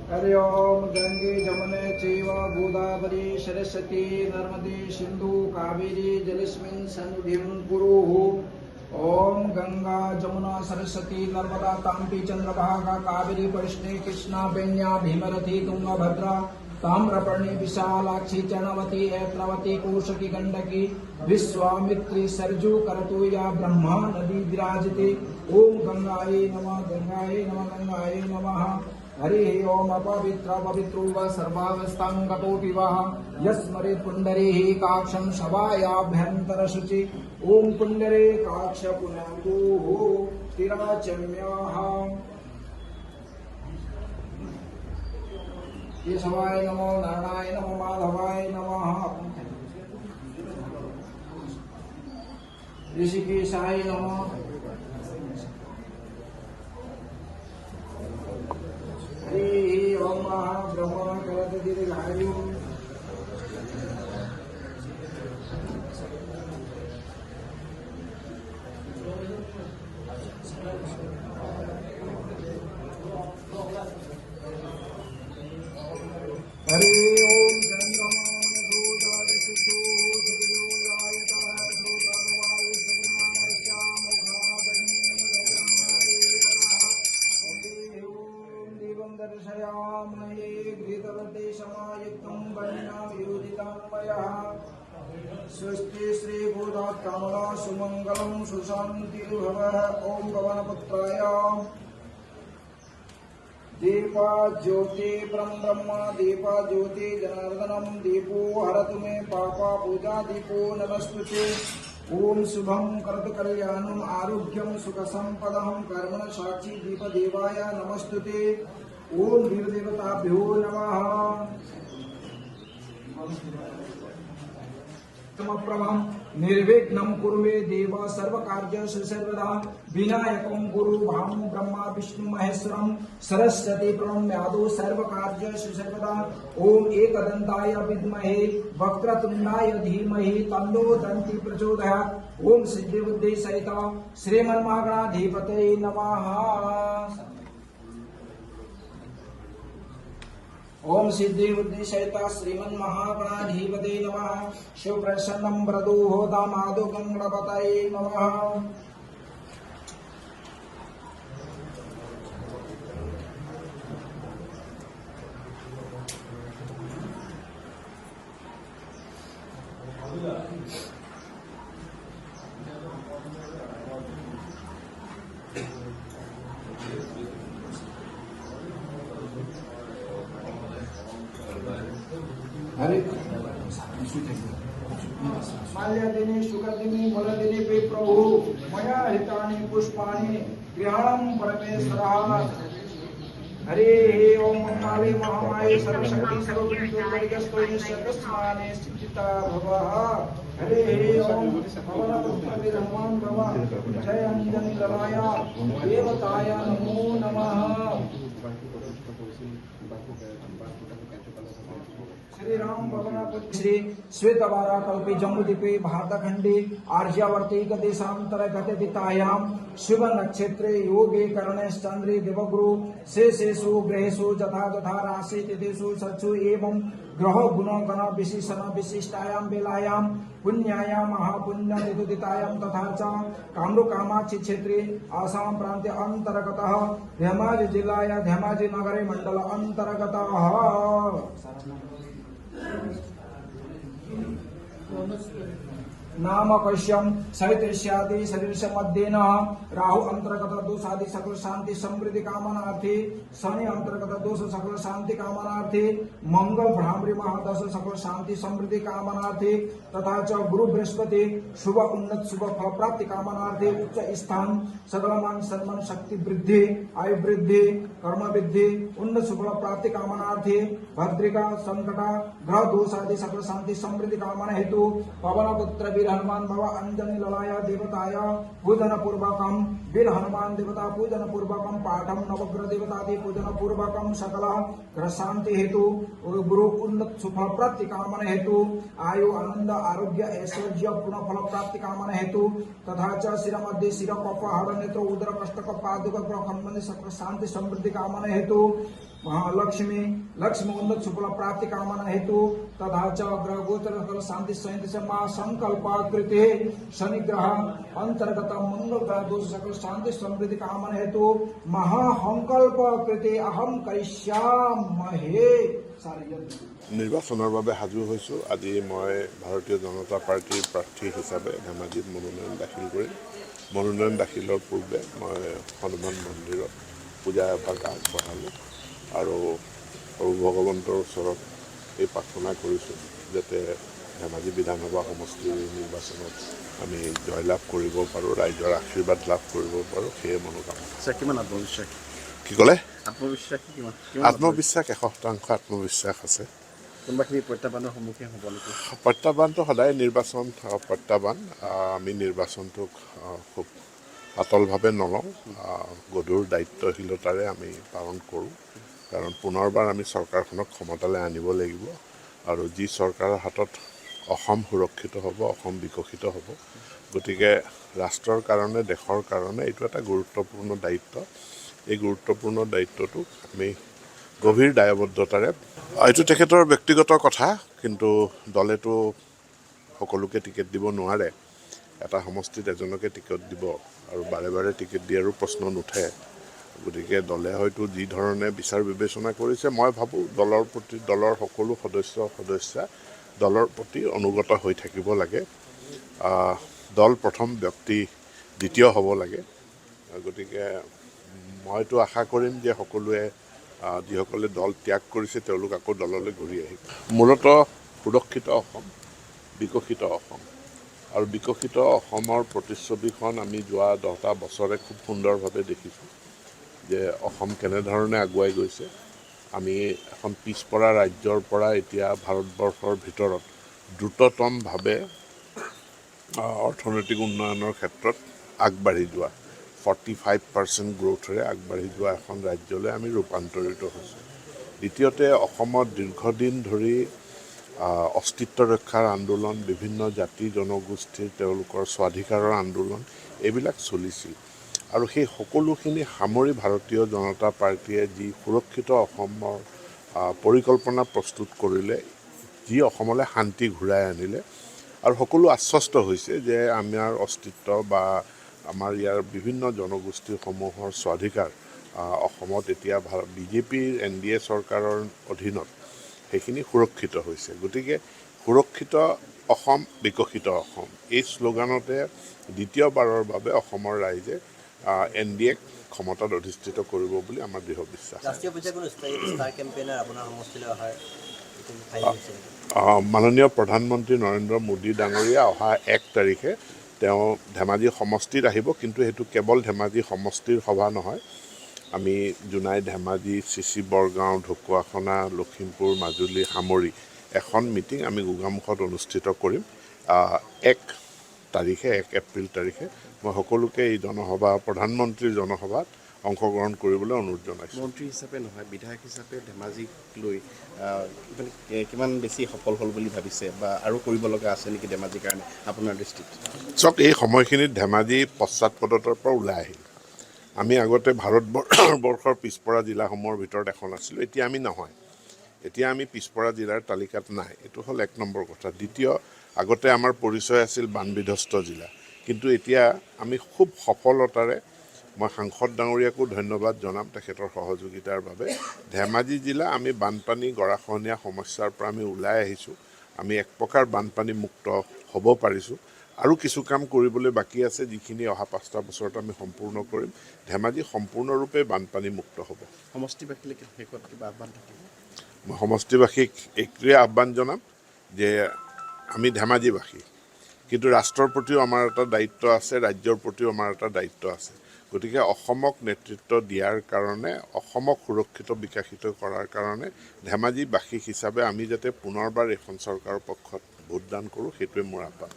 हरि ओम गंगे जमुने चैव गोदावरी सरस्वती नर्मदे सिंधु कावेरी जलेस्मिन् सन्निधिं कुरु। ओम गंगा जमुना सरस्वती नर्मदा ताम्पी चंद्रभागा कावेरी परिष्णे कृष्णा बेण्या भीमरथी तुंगभद्रा ताम्रपर्णी विशालाक्षी चरणवती ऐत्रावती कोशकी गंडकी विश्वामित्री सरजू करतु या ब्रह्मा नदी विराजते। ओम गंगाये नमः गंगाये नमः गंगाये नमः। हरि ओम अपवित्र पवित्रो व सर्वावस्थांगतोऽपि वः यस्मरे पुण्डरीः काक्षं शवायाभ्यन्तर शुचि। ओम पुण्डरे काक्ष पुनर्गोः तिराचम्याः केशवाय नमो नारायणाय नमो माधवाय नमः ऋषिकेशाय नमः। हरि ओम ब्रह्म करत दीर्घायु। हरि ओम चंद्रमान धूताय सिद्धो सूर्योदयतः ध्रुववाय दीपं दर्शयामहे घृतवते समायुक्तं वर्णावियोजितं मया। स्वस्ति श्री गोदात्कामला सुमंगलं सुशान्तिर्भवः। ओम पवनपुत्राय दीपा ज्योति परम ब्रह्म दीपा ज्योति जनार्दनम दीपो हरतु मे पापा पूजा दीपो नमस्तुते। ओम शुभम करतु कल्याणम आरोग्यम सुख संपदम कर्मण साक्षी दीप देवाय नमस्तुते। ओम वीर देवताभ्यो नमः। प्रभम निर्विघ्नं कुरु मे देव सर्वकार्येषु सर्वदा विनायकं गुरु भानु ब्रह्मा विष्णु महेश्वरं सरस्वती प्रणम्यादो सर्वकार्येषु सर्वदा। ओम एकदन्ताय विद्महे वक्रतुण्डाय धीमहि तन्नो दन्ति प्रचोदयात्। ओम सिद्धि बुद्धि सहित श्रीमन्महागणाधिपतये नमः। ओम सिद्धि बुद्धि सहित श्रीमन्महागणाधिपतये नमः। शिव प्रसन्नं वरदो दामादो गणपतये नमः। माल्यादिनी सुगंधिनी फलदिनी पे प्रभु मया हितानि पुष्पाणि गृहाणं परमेश्वरः। हरे ओम काली महामाये सर्वशक्ति सर्वगुणोदयस्तोहि सर्वस्माने स्थिता भवः। हरे ओम पवनपुत्र विरहमान भव जय अंजनी ललाय देवताय नमो नमः। श्री राम भवनपुत्र श्री श्वेतवारा कल्पे जम्बूद्वीपे भारतखंडे आर्यावर्ते देशांतरगतदितायां शुभ नक्षत्रे योगे करणेश्चंद्रे देवगुरु शेषेषु ग्रहेषु यथा तथा राशि तिथिषु सत्सु एवं ग्रह गुण गण विशेषण विशिष्टायां बेलायां पुण्यायां महापुण्य निरुदितायां तथा च कामरूप कामाक्षी क्षेत्रे आसाम प्रांत अंतर्गतः धेमाजी जिल्लाया धेमाजी नगरे मंडल अंतर्गतः नाम कश्यम सहितृष्यादि शरीर मध्येन राहु अंतर्गत दोषादि सकल शांति समृद्धि कामनार्थे शनि अंतर्गत दोष सकल शांति कामनार्थे मंगल भ्रामरी महादश सकल शांति समृद्धि कामनार्थे तथा च गुरु बृहस्पति शुभ उन्नत शुभ फल प्राप्ति कामनार्थे उच्च स्थान सकल मान सम्मान शक्ति वृद्धि आयु वृद्धि कर्म वृद्धि उन्नत शुभ फल प्राप्ति कामनार्थे भद्रिका संकटा ग्रह दोषादि सकल शांति समृद्धि कामना हेतु पवन पुत्र हनुमान भव अंजनी ललाय देवताय पूजन पूर्वकम वीर हनुमान देवता पूजन पूर्वकम पाठम नवग्रह देवतादि पूजन पूर्वकम सकल ग्रह शांति हेतु गुरु उन्नत सुफल प्राप्ति कामना हेतु आयु आनंद आरोग्य ऐश्वर्य पूर्ण फल प्राप्ति कामना हेतु तथा च शिर मध्य शिर कफ हर नेत्र उदर कष्ट पादुक ग्रह संबंधी सकल शांति समृद्धि कामना हेतु महालक्ष्मी लक्ष्मी उन्नत सुफल प्राप्ति कामना हेतु तथा च ग्रह गोचर सकल शांति सहित संकल्प कृते शनि ग्रह अंतर्गत मंगल ग्रह दोष सकल शांति समृद्धि कामना हेतु महासंकल्प कृते अहम करिष्यामहे। নিৰ্বাচনৰ বাবে সাজু হৈছোঁ। আজি মই ভাৰতীয় জনতা পাৰ্টিৰ প্ৰাৰ্থী হিচাপে ধেমাজিত মনোনয়ন দাখিল কৰিম। মনোনয়ন দাখিলৰ পূৰ্বে মই হনুমান মন্দিৰত পূজা এভাগ আগবঢ়ালোঁ আৰু প্ৰভু ভগৱন্তৰ ওচৰত এই প্ৰাৰ্থনা কৰিছোঁ যাতে ধেমাজি বিধানসভা সমষ্টিৰ নিৰ্বাচনত আমি জয়লাভ কৰিব পাৰোঁ, ৰাইজৰ আশীৰ্বাদ লাভ কৰিব পাৰোঁ, সেয়ে মনোকামনা। কিমান আত্মবিশ্বাস? কি ক'লে? আত্মবিশ্বাস কিমান? আত্মবিশ্বাস 100% আত্মবিশ্বাস আছে। কোনোবাখিনি প্ৰত্যাহ্বানৰ সন্মুখীন হ'ব নেকি? প্ৰত্যাহ্বানটো সদায় নিৰ্বাচন প্ৰত্যাহ্বান। আমি নিৰ্বাচনটোক খুব পাতলভাৱে নলওঁ, গধুৰ দায়িত্বশীলতাৰে আমি পালন কৰোঁ। কাৰণ পুনৰবাৰ আমি চৰকাৰখনক ক্ষমতালৈ আনিব লাগিব আৰু যি চৰকাৰৰ হাতত অসম সুৰক্ষিত হ'ব, অসম বিকশিত হ'ব। গতিকে ৰাষ্ট্ৰৰ কাৰণে, দেশৰ কাৰণে এইটো এটা গুৰুত্বপূৰ্ণ দায়িত্ব। এই গুৰুত্বপূৰ্ণ দায়িত্বটোক আমি গভীৰ দায়বদ্ধতাৰে, এইটো তেখেতৰ ব্যক্তিগত কথা, কিন্তু দলেতো সকলোকে টিকেট দিব নোৱাৰে। এটা সমষ্টিত এজনকে টিকেট দিব আৰু বাৰে বাৰে টিকেট দিয়াৰো প্ৰশ্ন নুঠে। গতিকে দলে হয়তো যি ধৰণে বিচাৰ বিবেচনা কৰিছে, মই ভাবোঁ দলৰ প্ৰতি, দলৰ সকলো সদস্যা দলৰ প্ৰতি অনুগত হৈ থাকিব লাগে। দল প্ৰথম, ব্যক্তি দ্বিতীয় হ'ব লাগে। গতিকে মইতো আশা কৰিম যে সকলোৱে, যিসকলে দল ত্যাগ কৰিছে তেওঁলোক আকৌ দললৈ ঘূৰি আহিব। মূলতঃ সুৰক্ষিত অসম, বিকশিত অসম আৰু বিকশিত অসমৰ প্ৰতিচ্ছবিখন আমি যোৱা 10টা বছৰে খুব সুন্দৰভাৱে দেখিছোঁ যে অসম কেনেধৰণে আগুৱাই গৈছে। আমি এখন পিছপৰা ৰাজ্যৰ পৰা এতিয়া ভাৰতবৰ্ষৰ ভিতৰত দ্ৰুততমভাৱে অৰ্থনৈতিক উন্নয়নৰ ক্ষেত্ৰত আগবাঢ়ি যোৱা, 45% গ্ৰোথৰে আগবাঢ়ি যোৱা এখন ৰাজ্যলৈ আমি ৰূপান্তৰিত হৈছোঁ। দ্বিতীয়তে, অসমত দীৰ্ঘদিন ধৰি অস্তিত্ব ৰক্ষাৰ আন্দোলন, বিভিন্ন জাতি জনগোষ্ঠীৰ তেওঁলোকৰ স্বাধিকাৰৰ আন্দোলন, এইবিলাক চলিছিল আৰু সেই সকলোখিনি সামৰি ভাৰতীয় জনতা পাৰ্টীয়ে যি সুৰক্ষিত অসমৰ পৰিকল্পনা প্ৰস্তুত কৰিলে, যি অসমলৈ শান্তি ঘূৰাই আনিলে আৰু সকলো আশ্বস্ত হৈছে যে আমাৰ অস্তিত্ব বা আমাৰ ইয়াৰ বিভিন্ন জনগোষ্ঠীসমূহৰ স্বাধিকাৰ অসমত এতিয়া বিজেপিৰ NDA চৰকাৰৰ অধীনত সেইখিনি সুৰক্ষিত হৈছে। গতিকে সুৰক্ষিত অসম, বিকশিত অসম, এই শ্লোগানতে দ্বিতীয়বাৰৰ বাবে অসমৰ ৰাইজে NDAক ক্ষমতাত অধিষ্ঠিত কৰিব বুলি আমাৰ দৃঢ় বিশ্বাস। মাননীয় প্ৰধানমন্ত্ৰী নৰেন্দ্ৰ মোদী ডাঙৰীয়া অহা 1 তাৰিখে তেওঁ ধেমাজি সমষ্টিত আহিব, কিন্তু সেইটো কেৱল ধেমাজি সমষ্টিৰ সভা নহয়। আমি জোনাই, ধেমাজি, চিচি, বৰগাঁও, ঢকুৱাখনা, লখিমপুৰ, মাজুলী সামৰি এখন মিটিং আমি গোগামুখত অনুষ্ঠিত কৰিম 1 এপ্ৰিল তাৰিখে। মই সকলোকে এই জনসভা, প্ৰধানমন্ত্ৰীৰ জনসভাত অংশগ্ৰহণ কৰিবলৈ অনুৰোধ জনাইছোঁ। মন্ত্ৰী হিচাপে নহয়, বিধায়ক হিচাপে ধেমাজিক লৈ কিমান বেছি সফল হ'ল বুলি ভাবিছে বা আৰু কৰিব লগা আছে নেকি ধেমাজিৰ কাৰণে আপোনাৰ দৃষ্টিত? চাওক, এই সময়খিনিত ধেমাজি পশ্চাদপদৰ পৰা ওলাই আহিল। আমি আগতে ভাৰতবৰ্ষৰ পিছপৰা জিলাসমূহৰ ভিতৰত এখন আছিলোঁ, এতিয়া আমি নহয়। এতিয়া আমি পিছপৰা জিলাৰ তালিকাত নাই। এইটো হ'ল 1 নম্বৰ কথা। দ্বিতীয়, আগতে আমাৰ পৰিচয় আছিল বানবিধ্বস্ত জিলা, কিন্তু এতিয়া আমি খুব সফলতাৰে, মই সাংসদ ডাঙৰীয়াকো ধন্যবাদ জনাম তেখেতৰ সহযোগিতাৰ বাবে, ধেমাজি জিলা আমি বানপানী, গৰাখহনীয়া সমস্যাৰ পৰা আমি ওলাই আহিছোঁ। আমি এক প্ৰকাৰ বানপানী মুক্ত হ'ব পাৰিছোঁ। আৰু কিছু কাম কৰিবলৈ বাকী আছে, যিখিনি অহা 5টা বছৰত আমি সম্পূৰ্ণ কৰিম। ধেমাজি সম্পূৰ্ণৰূপে বানপানী মুক্ত হ'ব। সমষ্টিবাসীলৈকে শেষত কিবা আহ্বান থাকিব? মই সমষ্টিবাসীক এইটোৱে আহ্বান জনাম যে আমি ধেমাজিবাসী, কিন্তু ৰাষ্ট্ৰৰ প্ৰতিও আমাৰ এটা দায়িত্ব আছে, ৰাজ্যৰ প্ৰতিও আমাৰ এটা দায়িত্ব আছে। গতিকে অসমক নেতৃত্ব দিয়াৰ কাৰণে, অসমক সুৰক্ষিত বিকশিত কৰাৰ কাৰণে ধেমাজিবাসী হিচাপে আমি যাতে পুনৰবাৰ এইখন চৰকাৰৰ পক্ষত ভোটদান কৰোঁ, সেইটোৱে মোৰ আহ্বান।